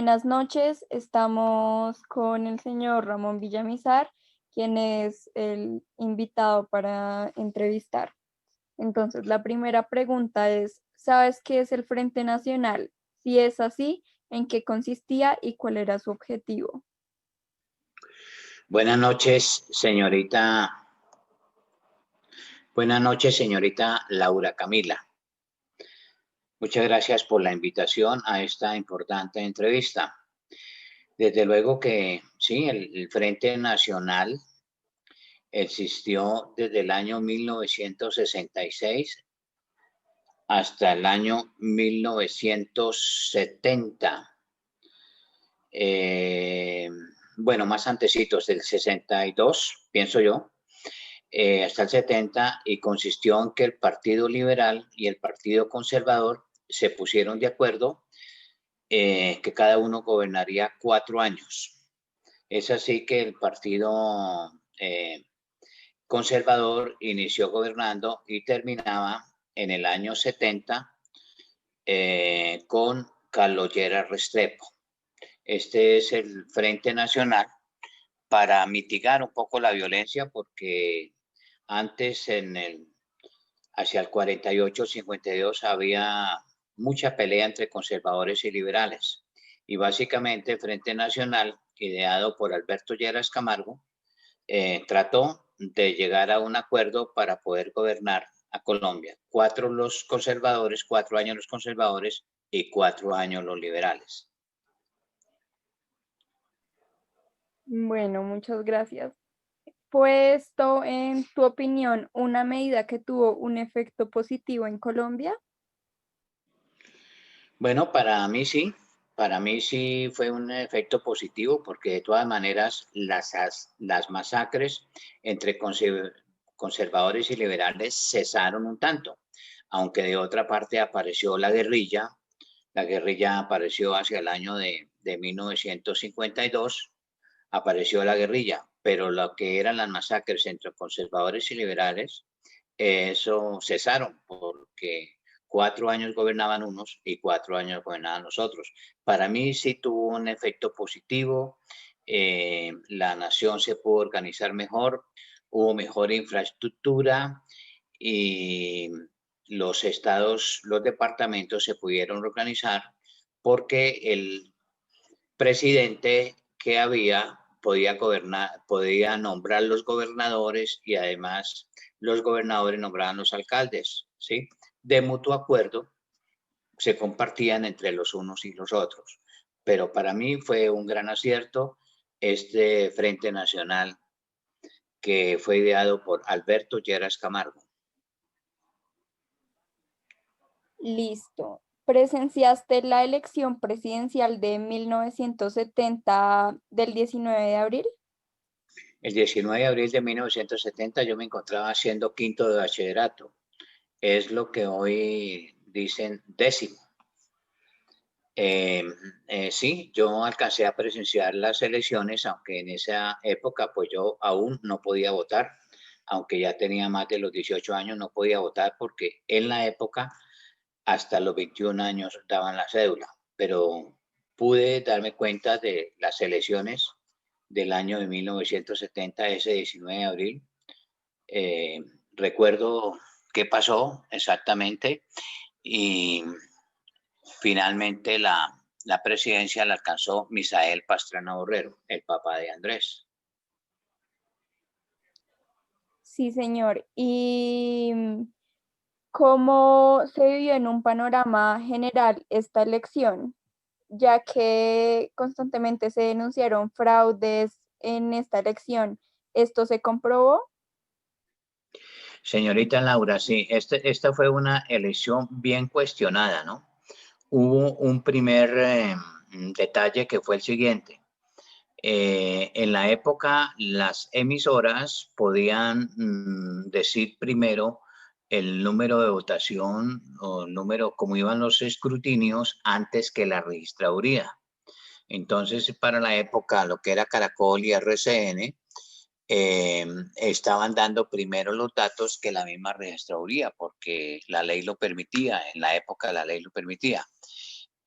Buenas noches, estamos con el señor Ramón Villamizar, quien es el invitado para entrevistar. Entonces, la primera pregunta es, ¿sabes qué es el Frente Nacional? Si es así, ¿en qué consistía y cuál era su objetivo? Buenas noches, señorita. Buenas noches, señorita Laura Camila. Muchas gracias por la invitación a esta importante entrevista. Desde luego que sí, el Frente Nacional existió desde el año 1966 hasta el año 1970. Bueno, más antecitos del 62, pienso yo. Hasta el 70, y consistió en que el Partido Liberal y el Partido Conservador se pusieron de acuerdo que cada uno gobernaría 4 años. Es así que el Partido Conservador inició gobernando y terminaba en el año 70 con Carlos Lleras Restrepo. Este es el Frente Nacional para mitigar un poco la violencia, porque antes hacia el 48-52 había mucha pelea entre conservadores y liberales. Y básicamente el Frente Nacional, ideado por Alberto Lleras Camargo, trató de llegar a un acuerdo para poder gobernar a Colombia. 4 los conservadores, 4 años los conservadores y 4 años los liberales. Bueno, muchas gracias. ¿Fue esto, en tu opinión, una medida que tuvo un efecto positivo en Colombia? Bueno, para mí sí fue un efecto positivo, porque de todas maneras las masacres entre conservadores y liberales cesaron un tanto, aunque de otra parte apareció la guerrilla apareció hacia el año de 1952, apareció la guerrilla, pero lo que eran las masacres entre conservadores y liberales, eso cesaron, porque 4 años gobernaban unos y 4 años gobernaban los otros. Para mí sí tuvo un efecto positivo. La nación se pudo organizar mejor, hubo mejor infraestructura y los estados, los departamentos se pudieron organizar, porque el presidente que había podía gobernar, podía nombrar los gobernadores, y además los gobernadores nombraban los alcaldes, ¿sí? De mutuo acuerdo se compartían entre los unos y los otros. Pero para mí fue un gran acierto este Frente Nacional, que fue ideado por Alberto Lleras Camargo. Listo. ¿Presenciaste la elección presidencial de 1970 del 19 de abril? El 19 de abril de 1970 yo me encontraba haciendo quinto de bachillerato. Es lo que hoy dicen décimo. Sí, yo alcancé a presenciar las elecciones, aunque en esa época pues yo aún no podía votar, aunque ya tenía más de los 18 años, no podía votar, porque en la época hasta los 21 años daban la cédula, pero pude darme cuenta de las elecciones del año de 1970, ese 19 de abril. Recuerdo qué pasó exactamente, y finalmente la presidencia la alcanzó Misael Pastrana Borrero, el papá de Andrés. Sí, señor. ¿Y cómo se vivió en un panorama general esta elección? Ya que constantemente se denunciaron fraudes en esta elección. ¿Esto se comprobó? Señorita Laura, sí, esta fue una elección bien cuestionada, ¿no? Hubo un primer detalle, que fue el siguiente. En la época, las emisoras podían decir primero el número de votación, o el número, como iban los escrutinios, antes que la registraduría. Entonces, para la época, lo que era Caracol y RCN, estaban dando primero los datos que la misma registraduría, porque la ley lo permitía, en la época la ley lo permitía.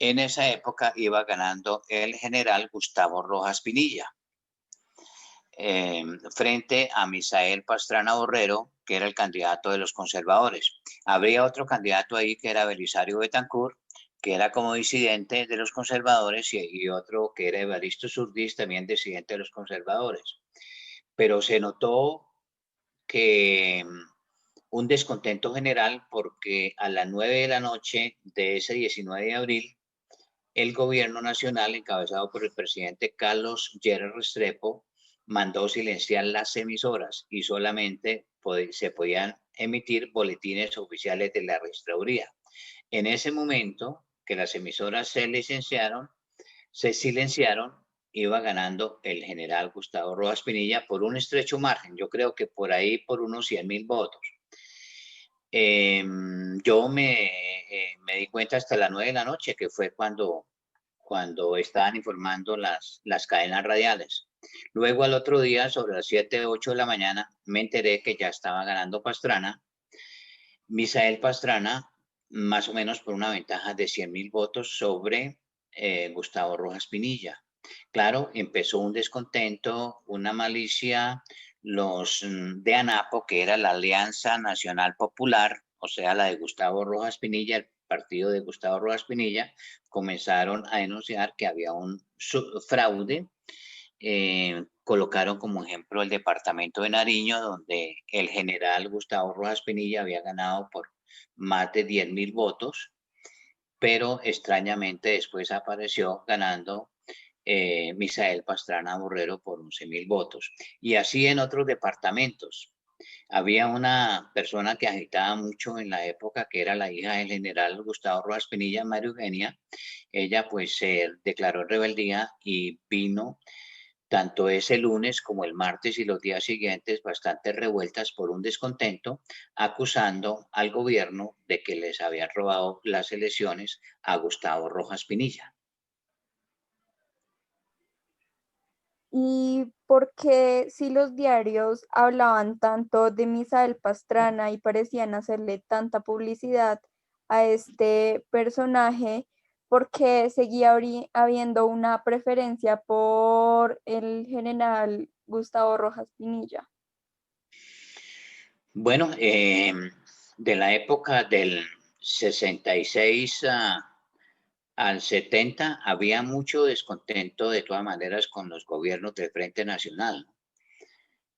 En esa época iba ganando el general Gustavo Rojas Pinilla, frente a Misael Pastrana Borrero, que era el candidato de los conservadores. Habría otro candidato ahí que era Belisario Betancourt, que era como disidente de los conservadores, y otro que era Evaristo Surdís, también disidente de los conservadores. Pero se notó que un descontento general porque a las 9 de la noche de ese 19 de abril, el gobierno nacional, encabezado por el presidente Carlos Lleras Restrepo, mandó silenciar las emisoras y solamente se podían emitir boletines oficiales de la registraduría. En ese momento que las emisoras se silenciaron, iba ganando el general Gustavo Rojas Pinilla por un estrecho margen. Yo creo que por ahí por unos 100.000 votos. Yo me di cuenta hasta las 9 de la noche, que fue cuando estaban informando las cadenas radiales. Luego al otro día, sobre las 7, 8 de la mañana, me enteré que ya estaba ganando Pastrana, Misael Pastrana, más o menos por una ventaja de 100.000 votos sobre Gustavo Rojas Pinilla. Claro, empezó un descontento, una malicia. Los de ANAPO, que era la Alianza Nacional Popular, o sea, la de Gustavo Rojas Pinilla, el partido de Gustavo Rojas Pinilla, comenzaron a denunciar que había un fraude. Colocaron como ejemplo el departamento de Nariño, donde el general Gustavo Rojas Pinilla había ganado por más de 10.000 votos, pero extrañamente después apareció ganando Misael Pastrana Borrero por 11.000 votos. Y así en otros departamentos. Había una persona que agitaba mucho en la época, que era la hija del general Gustavo Rojas Pinilla, María Eugenia. Ella pues se declaró en rebeldía y vino tanto ese lunes como el martes y los días siguientes bastante revueltas por un descontento, acusando al gobierno de que les habían robado las elecciones a Gustavo Rojas Pinilla. ¿Y por qué si los diarios hablaban tanto de Misael Pastrana y parecían hacerle tanta publicidad a este personaje, por qué seguía habiendo una preferencia por el general Gustavo Rojas Pinilla? Bueno, de la época del 66 al 70 había mucho descontento de todas maneras con los gobiernos del Frente Nacional.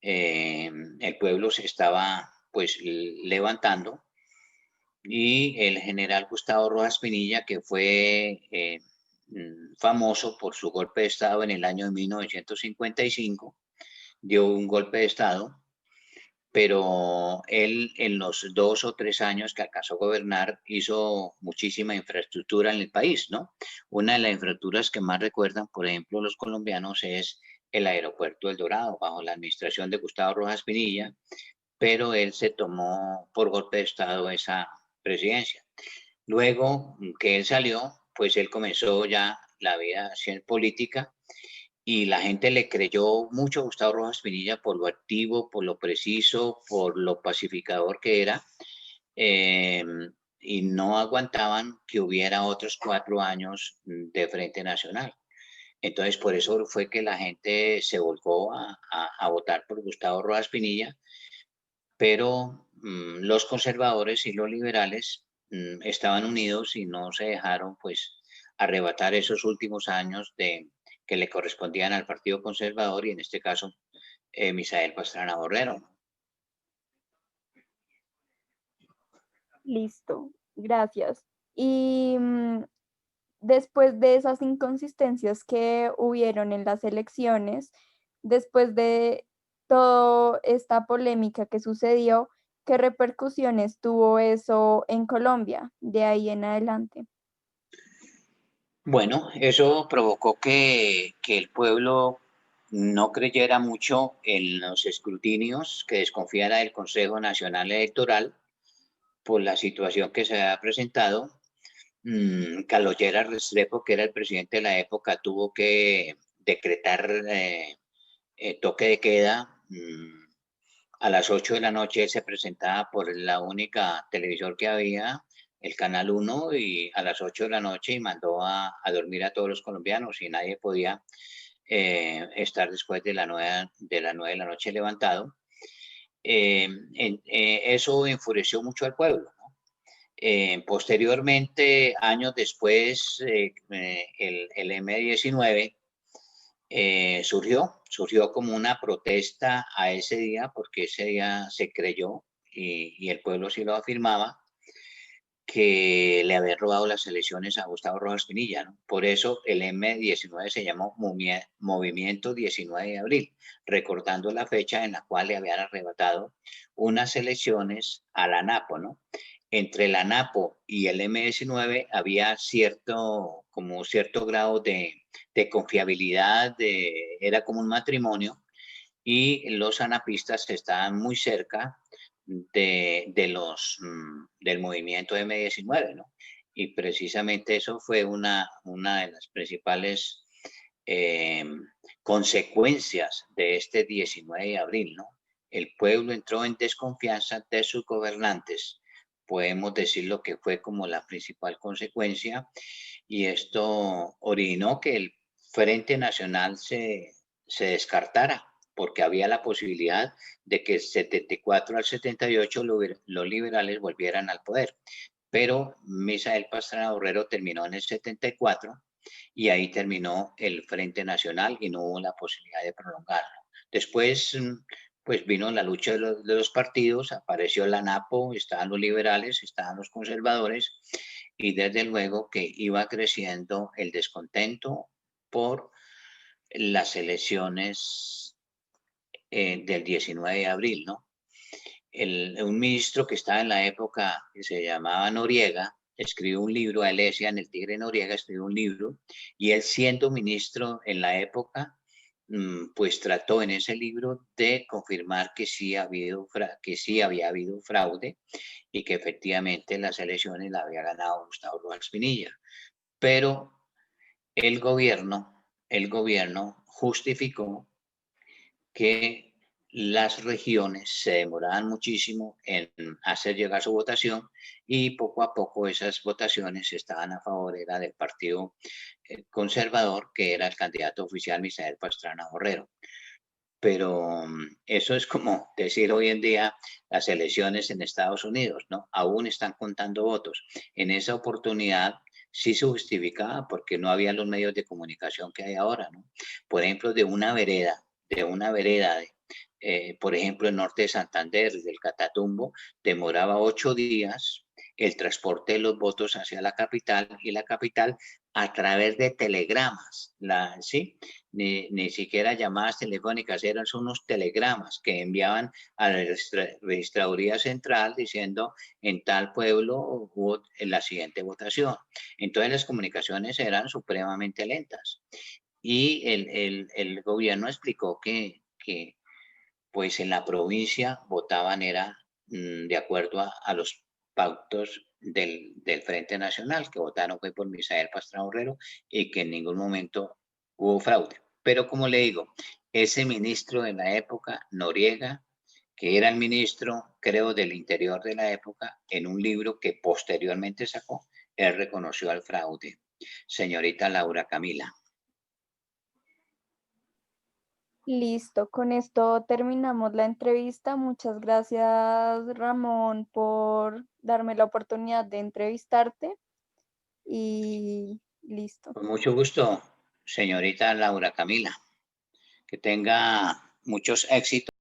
El pueblo se estaba pues levantando y el general Gustavo Rojas Pinilla, que fue famoso por su golpe de Estado en el año de 1955, dio un golpe de Estado, pero él en los 2 o 3 años que alcanzó a gobernar hizo muchísima infraestructura en el país, ¿no? Una de las infraestructuras que más recuerdan, por ejemplo, los colombianos es el aeropuerto del Dorado, bajo la administración de Gustavo Rojas Pinilla, pero él se tomó por golpe de Estado esa presidencia. Luego que él salió, pues él comenzó ya la vida política y la gente le creyó mucho a Gustavo Rojas Pinilla por lo activo, por lo preciso, por lo pacificador que era, eh, y no aguantaban que hubiera otros 4 años de Frente Nacional. Entonces, por eso fue que la gente se volcó a votar por Gustavo Rojas Pinilla, pero los conservadores y los liberales estaban unidos y no se dejaron pues arrebatar esos últimos años que le correspondían al Partido Conservador y en este caso Misael Pastrana Borrero. Listo, gracias. Y después de esas inconsistencias que hubieron en las elecciones, después de toda esta polémica que sucedió, ¿qué repercusiones tuvo eso en Colombia de ahí en adelante? Bueno, eso provocó que el pueblo no creyera mucho en los escrutinios, que desconfiara del Consejo Nacional Electoral por la situación que se había presentado. Carlos Lleras Restrepo, que era el presidente de la época, tuvo que decretar toque de queda. A las 8 de la noche él se presentaba por la única televisor que había, el Canal 1 y a las 8 de la noche y mandó a dormir a todos los colombianos y nadie podía estar después de las 9 de la noche levantado. Eso enfureció mucho al pueblo, ¿no? Posteriormente, años después, el M-19 surgió como una protesta a ese día, porque ese día se creyó, y el pueblo sí lo afirmaba, que le habían robado las elecciones a Gustavo Rojas Pinilla, ¿no? Por eso el M-19 se llamó Movimiento 19 de Abril, recordando la fecha en la cual le habían arrebatado unas elecciones a la ANAPO, ¿no? Entre la ANAPO y el M-19 había cierto grado de confiabilidad, era como un matrimonio, y los anapistas estaban muy cerca del movimiento M-19, ¿no? Y precisamente eso fue una de las principales eh, consecuencias de este 19 de abril, ¿no? El pueblo entró en desconfianza de sus gobernantes. Podemos decirlo que fue como la principal consecuencia, y esto originó que el Frente Nacional se descartara, porque había la posibilidad de que 74 al 78 los liberales volvieran al poder. Pero Misael Pastrana Borrero terminó en el 74 y ahí terminó el Frente Nacional y no hubo la posibilidad de prolongarlo. Después, pues vino la lucha de los partidos, apareció la ANAPO, estaban los liberales, estaban los conservadores, y desde luego que iba creciendo el descontento por las elecciones del 19 de abril, ¿no? Un ministro que estaba en la época, que se llamaba Noriega, escribió un libro, a él le decían el Tigre Noriega, escribió un libro, y él, siendo ministro en la época, pues trató en ese libro de confirmar que sí había habido fraude y que efectivamente las elecciones la había ganado Gustavo Rojas Pinilla. Pero el gobierno justificó que las regiones se demoraban muchísimo en hacer llegar su votación, y poco a poco esas votaciones estaban a favor, era del partido conservador, que era el candidato oficial Misael Pastrana Borrero. Pero eso es como decir hoy en día las elecciones en Estados Unidos, ¿no? Aún están contando votos. En esa oportunidad sí se justificaba porque no había los medios de comunicación que hay ahora, ¿no? Por ejemplo, de una vereda, por ejemplo, el norte de Santander, del Catatumbo, demoraba 8 días el transporte de los votos hacia la capital, y la capital a través de telegramas, ¿sí? Ni siquiera llamadas telefónicas, eran unos telegramas que enviaban a la registraduría central diciendo en tal pueblo hubo la siguiente votación. Entonces las comunicaciones eran supremamente lentas, y el gobierno explicó que pues en la provincia votaban era de acuerdo a los pautos del Frente Nacional, que votaron fue por Misael Pastrana Borrero, y que en ningún momento hubo fraude. Pero como le digo, ese ministro de la época, Noriega, que era el ministro, creo, del Interior de la época, en un libro que posteriormente sacó, él reconoció al fraude. Señorita Laura Camila. Listo, con esto terminamos la entrevista. Muchas gracias, Ramón, por darme la oportunidad de entrevistarte y listo. Con mucho gusto, señorita Laura Camila. Que tenga muchos éxitos.